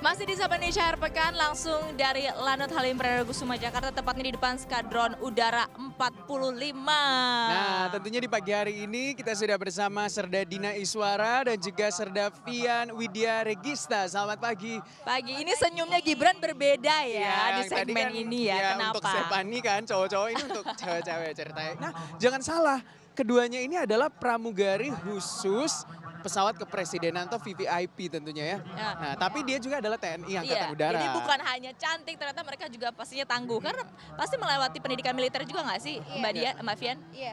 Masih di Sapa Indonesia Akhir Pekan, langsung dari Lanut Halim Perdana Kusuma Jakarta, tepatnya di depan Skadron Udara 45. Nah, tentunya di pagi hari ini kita sudah bersama Serda Dina Iswara dan juga Serda Vian Widya Regista. Selamat pagi. Pagi ini senyumnya Gibran berbeda ya, di yang tadi segmen kan, ini ya. Kenapa? Untuk Sepani kan, cowok-cowok ini untuk cewek-cewek ceritanya. Nah, jangan salah, keduanya ini adalah pramugari khusus pesawat kepresidenan atau VVIP tentunya ya. Ya. Nah, tapi dia juga adalah TNI Angkatan Udara. Jadi bukan hanya cantik, ternyata mereka juga pastinya tangguh. Karena pasti melewati pendidikan militer juga nggak sih, Iya. Mbak Dia, Mbak Vian? Iya,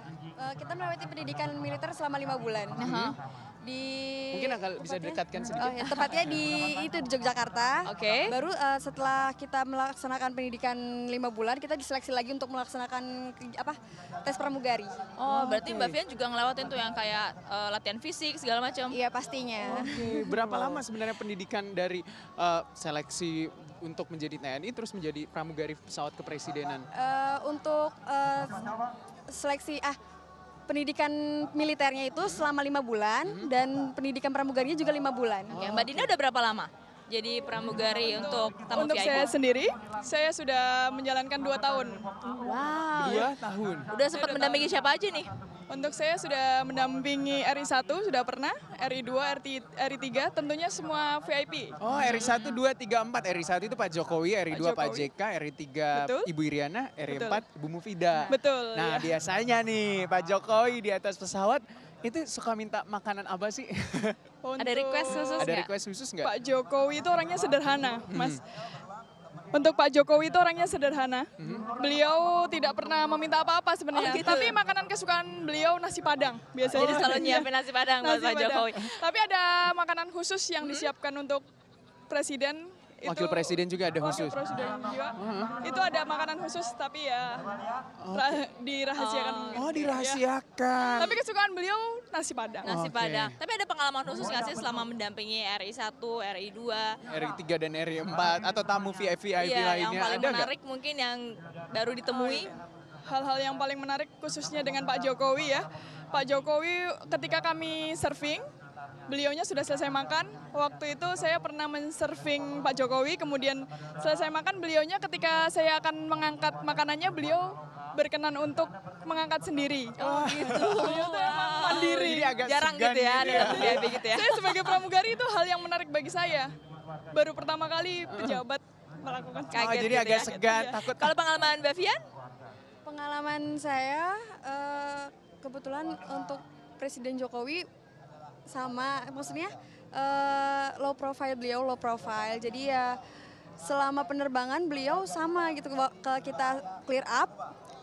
kita melewati pendidikan militer selama 5 bulan. Di Mungkin agak bisa tepatnya- dekatkan sedikit. Oh, ya, tepatnya di Yogyakarta. Oke. Baru setelah kita melaksanakan pendidikan 5 bulan, kita diseleksi lagi untuk melaksanakan tes pramugari. Oh, berarti Mbak Vian juga ngelewatin tuh yang kayak latihan fisik segala macam. Iya pastinya. Oke, berapa lama sebenarnya pendidikan dari seleksi untuk menjadi TNI terus menjadi pramugari pesawat kepresidenan? Untuk seleksi pendidikan militernya itu selama 5 bulan dan pendidikan pramugarinya juga 5 bulan. Ya, Mbak Dina udah berapa lama jadi pramugari untuk tamu Untuk VIP? saya sendiri, saya sudah menjalankan 2 tahun. Wow. 2 tahun. Udah sempat mendampingi siapa aja nih? Untuk saya sudah mendampingi RI1, sudah pernah, RI2, RI3, tentunya semua VIP. Oh, RI1, 2, 3, 4. RI1 itu Pak Jokowi, RI2 Pak Jokowi. JK, RI3 Betul. Ibu Iriana, RI4 Ibu Mufida. Betul, Nah, ya. biasanya nih Pak Jokowi di atas pesawat itu suka minta makanan apa sih? Ada request khusus Ada nggak? request khusus nggak? Pak Jokowi itu orangnya sederhana, Mas. Untuk Pak Jokowi itu orangnya sederhana. Beliau tidak pernah meminta apa-apa sebenarnya. Oh, gitu. Tapi makanan kesukaan beliau nasi Padang biasanya. Jadi selalu nyiapin nasi padang buat Nasi Pak Padang. Jokowi. Tapi ada makanan khusus yang disiapkan untuk presiden. Wakil presiden juga ada Wakil khusus. presiden juga. Itu ada makanan khusus tapi ya dirahasiakan. Oh, Ya. dirahasiakan. Tapi kesukaan beliau nasi Padang. Nasi Oke. padang. Tapi ada pengalaman khusus nggak sih selama mendampingi RI1, RI2? RI3 dan RI4 atau tamu VIP Iya, yang lainnya paling ada nggak? menarik mungkin yang baru ditemui. Hal-hal yang paling menarik khususnya dengan Pak Jokowi ya. Pak Jokowi ketika kami surfing, beliaunya sudah selesai makan. Waktu itu saya pernah men-surfing Pak Jokowi, kemudian selesai makan beliaunya ketika saya akan mengangkat makanannya, beliau berkenan untuk mengangkat sendiri. Oh gitu. Beliau tuh emang mandiri. Jadi agak Jarang segan gitu ya, gitu ada VIP gitu ya. Saya sebagai pramugari itu hal yang menarik bagi saya. Baru pertama kali pejabat melakukan Oh, Kaget jadi gitu agak ya. segan, takut. Kalau pengalaman Mbak Vian? Pengalaman saya kebetulan untuk Presiden Jokowi sama maksudnya low profile beliau low profile. Jadi ya selama penerbangan beliau sama gitu ke kita clear up,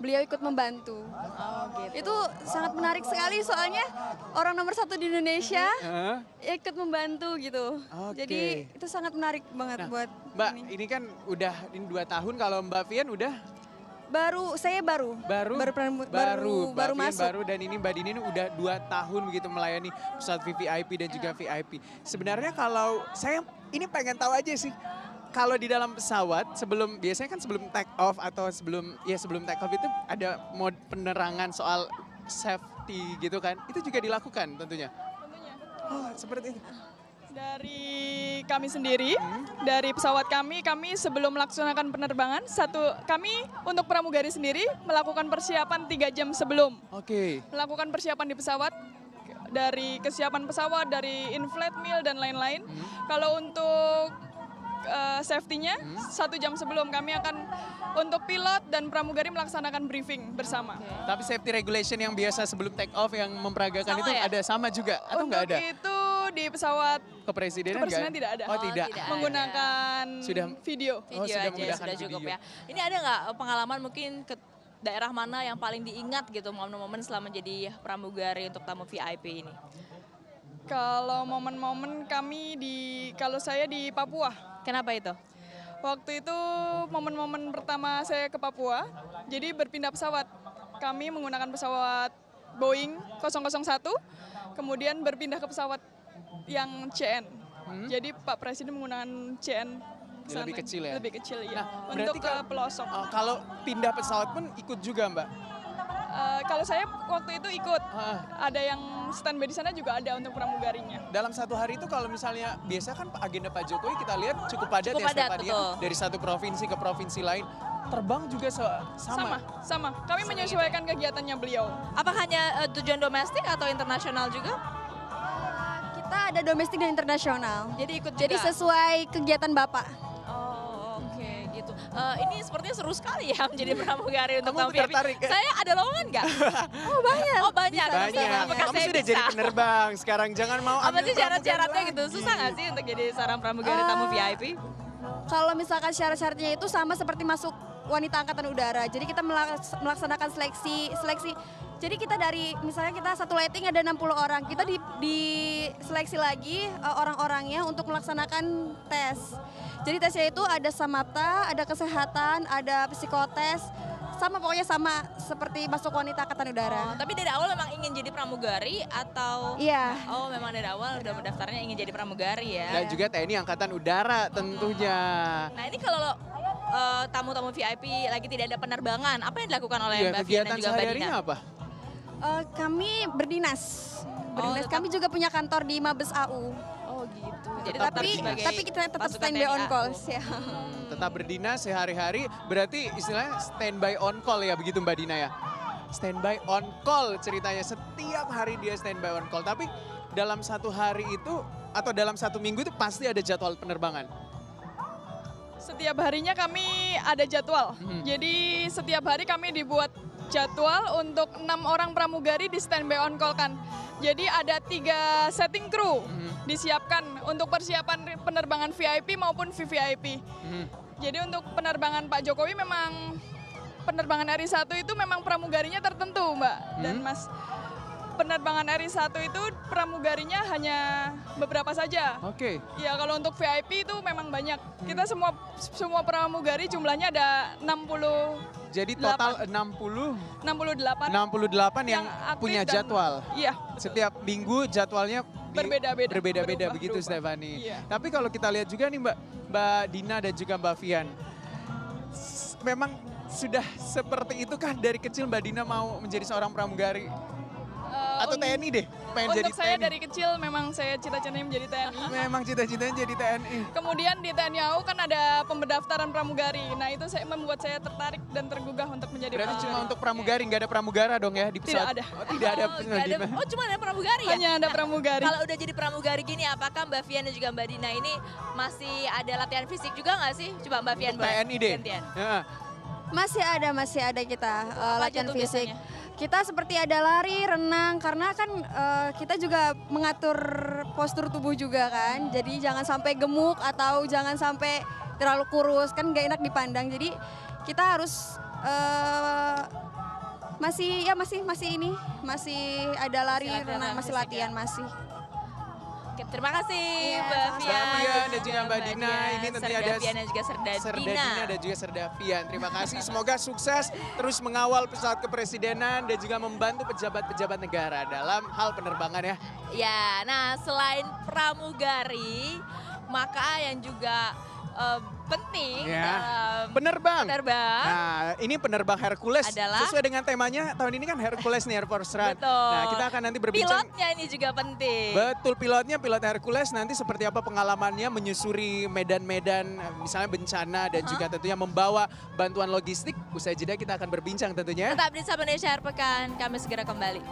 beliau ikut membantu. Oh gitu. Itu sangat menarik sekali soalnya orang nomor 1 di Indonesia Heeh. ikut membantu gitu. Oke. Jadi itu sangat menarik banget Nah, buat Mbak, ini kan udah 2 tahun, kalau Mbak Vian udah saya baru Mbak Vian masuk. baru, dan ini Mbak Dini ini udah 2 tahun begitu melayani pesawat VVIP dan juga VIP. Sebenarnya kalau saya ini pengen tahu aja sih, kalau di dalam pesawat biasanya kan sebelum take off atau sebelum take off itu ada mode penerangan soal safety gitu kan, itu juga dilakukan tentunya. Oh, seperti itu. Dari kami sendiri, dari pesawat kami sebelum melaksanakan penerbangan, kami untuk pramugari sendiri melakukan persiapan 3 jam sebelum. Oke. Melakukan persiapan di pesawat, dari kesiapan pesawat, dari in-flight meal dan lain-lain. Kalau untuk safety-nya, 1 jam sebelum kami akan untuk pilot dan pramugari melaksanakan briefing bersama. Tapi safety regulation yang biasa sebelum take off yang memperagakan Sama itu ya? ada sama juga atau nggak Untuk ada? itu di pesawat Kepresidenan kepresidenan tidak ada. Oh, tidak. tidak. Menggunakan Sudah- video. Video sudah aja menggunakan sudah cukup video. ya. Ini ada nggak pengalaman mungkin ke daerah mana yang paling diingat gitu momen-momen selama jadi pramugari untuk tamu VIP ini? Kalau momen-momen kalau saya di Papua. Kenapa itu? Waktu itu momen-momen pertama saya ke Papua, jadi berpindah pesawat. Kami menggunakan pesawat Boeing 001, kemudian berpindah ke pesawat yang CN. Jadi Pak Presiden menggunakan CN. Ya, lebih kecil ya? Lebih kecil ya. Nah, Untuk berarti ke pelosok. Kalau pindah pesawat pun ikut juga Mbak? Kalau saya waktu itu ikut, Ah, ada yang standby di sana juga ada untuk pramugarinya. dalam satu hari itu kalau misalnya biasa kan agenda Pak Jokowi kita lihat cukup padat Cukup ya padat, Stefania. betul. Dari satu provinsi ke provinsi lain. Terbang juga sama. Sama. Kami menyesuaikan kegiatannya beliau. Apa hanya tujuan domestik atau internasional juga? Kita ada domestik dan internasional. Jadi ikut juga? Jadi sesuai kegiatan Bapak. Oh, oke gitu. Ini sepertinya seru sekali ya menjadi pramugari untuk Kamu tamu VIP. tertarik? Saya ada lowongan nggak? Oh banyak. Oh banyak. Banyak. Apakah Kamu saya sudah bisa? jadi penerbang. Sekarang jangan mau Apa ambil sih syarat-syaratnya pramugari gitu? lagi. Susah nggak sih untuk jadi seorang pramugari tamu VIP? Kalau misalkan syarat-syaratnya itu sama seperti masuk wanita angkatan udara. Jadi kita melaksanakan seleksi. Jadi kita dari misalnya kita satu lighting ada 60 orang. Kita di seleksi lagi orang-orangnya untuk melaksanakan tes. Jadi tesnya itu ada samapta, ada kesehatan, ada psikotes. Sama pokoknya sama seperti masuk wanita angkatan udara. Tapi dari awal memang ingin jadi pramugari atau? Iya. Oh memang dari awal udah mendaftarnya ingin jadi pramugari ya. Dan juga TNI Angkatan Udara tentunya. Nah ini kalau tamu-tamu VIP lagi tidak ada penerbangan, apa yang dilakukan oleh Iya, Mbak Fian kegiatan dan juga Mbak sehari-harinya Dina? apa? Kami berdinas. tetap- Kami juga punya kantor di Mabes AU. Oh gitu. Jadi Tetap tetap Tapi berdinas. sebagai tapi kita tetap pasukan standby TNI on AU. call ya. Tetap berdinas sehari-hari, berarti istilahnya standby on call ya begitu Mbak Dina ya? Standby on call ceritanya, setiap hari dia standby on call. Tapi dalam satu hari itu atau dalam satu minggu itu pasti ada jadwal penerbangan. Setiap harinya kami ada jadwal. Jadi setiap hari kami dibuat jadwal untuk 6 orang pramugari di standby on call kan. Jadi ada 3 setting crew disiapkan untuk persiapan penerbangan VIP maupun VVIP. Jadi untuk penerbangan Pak Jokowi memang penerbangan RI1 itu memang pramugarinya tertentu Mbak dan Mas. Penerbangan RI1 itu pramugarinya hanya beberapa saja. Oke. Ya kalau untuk VIP itu memang banyak. Kita semua pramugari jumlahnya ada 60 Jadi total 68 68 yang aktif punya dan- jadwal. Iya. Setiap minggu jadwalnya Berbeda-beda. berbeda-beda Berubah-ubah. begitu Stefani. Iya. Tapi kalau kita lihat juga nih Mbak Dina dan juga Mbak Fian, memang sudah seperti itu kah dari kecil Mbak Dina mau menjadi seorang pramugari? Atau TNI deh, pengen jadi Untuk saya TNI? dari kecil memang saya cita-citanya menjadi TNI. Memang cita-citanya jadi TNI. Kemudian di TNI AU kan ada pemberdaftaran pramugari. Nah itu membuat saya tertarik dan tergugah untuk menjadi Berarti pramugari. cuma untuk pramugari, nggak ada pramugara dong ya di pesawat? ada. Oh, tidak ada. Oh, nggak ada. Oh cuma ada pramugari ya? Hanya ada pramugari. Kalau udah jadi pramugari gini, apakah Mbak Fian dan juga Mbak Dina ini masih ada latihan fisik juga nggak sih? Coba Mbak Fian boleh TNI deh. gantian. Ya. Masih ada kita Apa aja latihan tuh fisik. biasanya? Kita seperti ada lari, renang, karena kan kita juga mengatur postur tubuh juga kan. Jadi jangan sampai gemuk atau jangan sampai terlalu kurus, kan nggak enak dipandang. Jadi kita harus masih ada lari, Masih latihan renang, masih fisik latihan ya? masih. Oke, terima kasih Iya, Mbak sama-sama. Fian. Mbak Fian dan juga Mbak Dina. Ini tentunya ada Serdafian dan juga Serdadina. Serdadina dan juga Serdafian. Terima kasih. Semoga sukses terus mengawal pesawat kepresidenan dan juga membantu pejabat-pejabat negara dalam hal penerbangan ya. Ya, nah selain pramugari, maka yang juga penting Ya. dalam Penerbang. penerbang. Nah, ini penerbang Hercules. Adalah? Sesuai dengan temanya, tahun ini kan Hercules nih, Air Force Run. Betul. Nah, kita akan nanti berbincang. Pilotnya ini juga penting. Betul, pilotnya pilot Hercules nanti seperti apa pengalamannya menyusuri medan-medan misalnya bencana dan juga tentunya membawa bantuan logistik. Usai jeda kita akan berbincang tentunya. Tetap di Sabana Share Pekan, kami segera kembali.